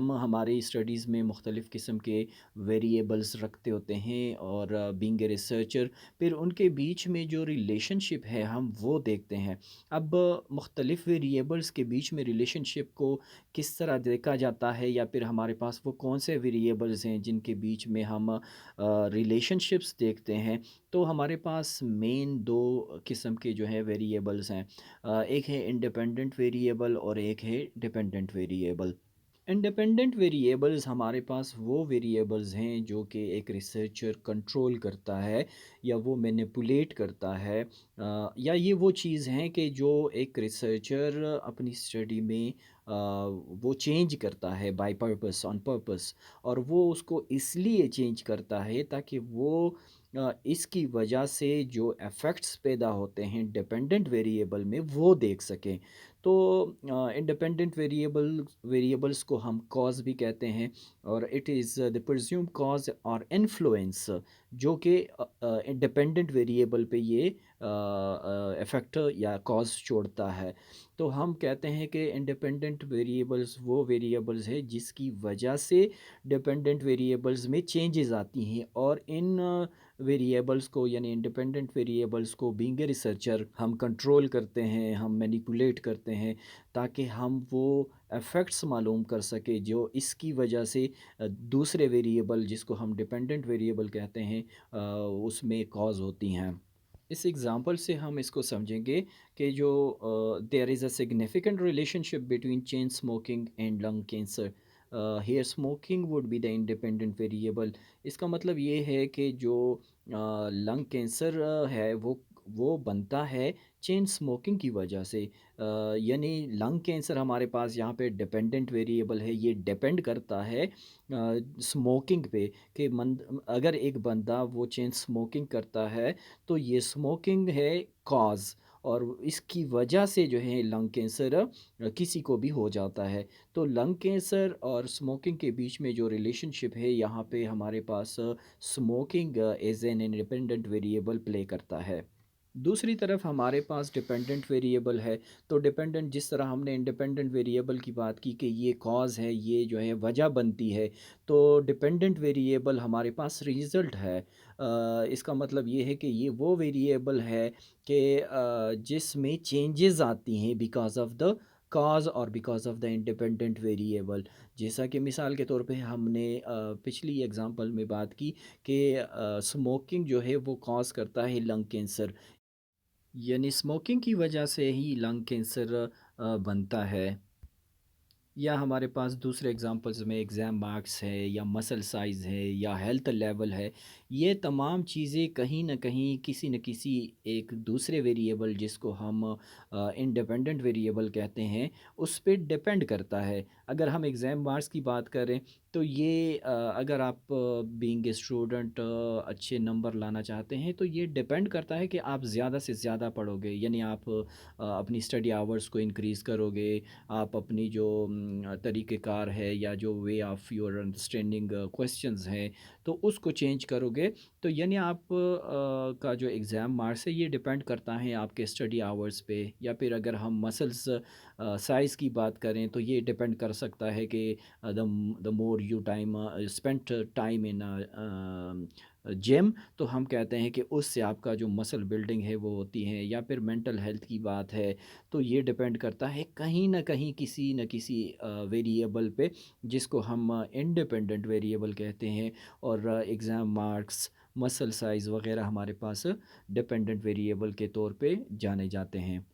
हम हमारी स्टडीज़ में मुख्तलिफ़ किस्म के वेरिएबल्स रखते होते हैं और बीइंग ए रिसर्चर फिर उनके बीच में जो रिलेशनशिप है हम वो देखते हैं। अब मुख्तलिफ़ वेरिएबल्स के बीच में रिलेशनशिप को किस तरह देखा जाता है या फिर हमारे पास वो कौन से वेरिएबल्स हैं जिनके बीच में हम रिलेशनशिप्स देखते हैं। तो हमारे पास मेन 2 किस्म के जो है वेरिएबल्स हैं। एक है इंडिपेंडेंट वेरिएबल और एक है डिपेंडेंट वेरिएबल। इंडिपेंडेंट वेरिएबल्स हमारे पास वो वेरिएबल्स हैं जो कि एक रिसर्चर कंट्रोल करता है या वो मैनिपुलेट करता है, या ये वो चीज़ हैं कि जो एक रिसर्चर अपनी स्टडी में वो चेंज करता है बाय पर्पस ऑन पर्पस। और वो उसको इसलिए चेंज करता है ताकि वो इसकी वजह से जो इफ़ेक्ट्स पैदा होते हैं डिपेंडेंट वेरिएबल में वो देख सकें। तो इंडिपेंडेंट वेरिएबल्स को हम कॉज भी कहते हैं और it is the presume cause और इन्फ्लुएंस जो कि डिपेंडेंट वेरिएबल पे ये इफ़ेक्ट या कॉज छोड़ता है। तो हम कहते हैं कि इंडिपेंडेंट वेरिएबल्स वो वेरिएबल्स है जिसकी वजह से डिपेंडेंट वेरिएबल्स में चेंजेस आती हैं और इन वेरिएबल्स को यानी इंडिपेंडेंट वेरिएबल्स को बीइंग ए रिसर्चर हम कंट्रोल करते हैं, हम मैनिपुलेट करते हैं ताकि हम वो इफ़ेक्ट्स मालूम कर सकें जो इसकी वजह से दूसरे वेरिएबल जिसको हम डिपेंडेंट वेरिएबल कहते हैं उसमें कॉज़ होती हैं। इस एग्ज़ाम्पल से हम इसको समझेंगे कि जो there is a significant relationship between chain smoking and lung cancer. Here smoking would be the independent variable. इसका मतलब ये है कि जो लंग कैंसर है वो बनता है चेन स्मोकिंग की वजह से। यानी लंग कैंसर हमारे पास यहाँ पे डिपेंडेंट वेरिएबल है, ये डिपेंड करता है स्मोकिंग पे कि अगर एक बंदा वो चेन स्मोकिंग करता है तो ये स्मोकिंग है कॉज़ और इसकी वजह से जो है लंग कैंसर किसी को भी हो जाता है। तो लंग कैंसर और स्मोकिंग के बीच में जो रिलेशनशिप है यहाँ पे हमारे पास smoking as an independent variable play करता है। दूसरी तरफ हमारे पास डिपेंडेंट वेरिएबल है। तो डिपेंडेंट जिस तरह हमने इंडिपेंडेंट वेरिएबल की बात की कि ये कॉज़ है, ये जो है वजह बनती है, तो डिपेंडेंट वेरिएबल हमारे पास रिज़ल्ट है। इसका मतलब ये है कि ये वो वेरिएबल है कि जिसमें चेंजेस आती हैं बिकॉज़ ऑफ द कॉज़ और because of the independent variable. जैसा कि मिसाल के तौर पे हमने पिछली एग्ज़ाम्पल में बात की कि स्मोकिंग जो है वो कॉज़ करता है लंग कैंसर। यानी स्मोकिंग की वजह से ही लंग कैंसर बनता है। या हमारे पास दूसरे एग्जांपल्स में एग्ज़ाम मार्क्स है या मसल साइज़ है या हेल्थ लेवल है। ये तमाम चीज़ें कहीं न कहीं किसी न किसी एक दूसरे वेरिएबल जिसको हम इंडिपेंडेंट वेरिएबल कहते हैं, उस पे डिपेंड करता है। अगर हम एग्ज़ाम मार्क्स की बात करें तो ये अगर आप बीइंग ए स्टूडेंट अच्छे नंबर लाना चाहते हैं तो ये डिपेंड करता है कि आप ज़्यादा से ज़्यादा पढ़ोगे। यानी आप अपनी स्टडी आवर्स को इंक्रीज़ करोगे, आप अपनी जो तरीक़ेकार है या जो way of your understanding questions हैं, तो उसको चेंज करोगे। तो यानी आप का जो एग्ज़ाम मार्क्स है ये डिपेंड करता है आपके स्टडी आवर्स पे। या फिर अगर हम मसल्स साइज़ की बात करें तो ये डिपेंड कर सकता है कि the more you time spent time in gym, तो हम कहते हैं कि उससे आपका जो मसल बिल्डिंग है वो होती है। या फिर मेंटल हेल्थ की बात है तो ये डिपेंड करता है कहीं न कहीं किसी न किसी वेरिएबल पे जिसको हम इंडिपेंडेंट वेरिएबल कहते हैं। और एग्ज़ाम मार्क्स, मसल साइज़ वग़ैरह हमारे पास डिपेंडेंट वेरिएबल के तौर पे जाने जाते हैं।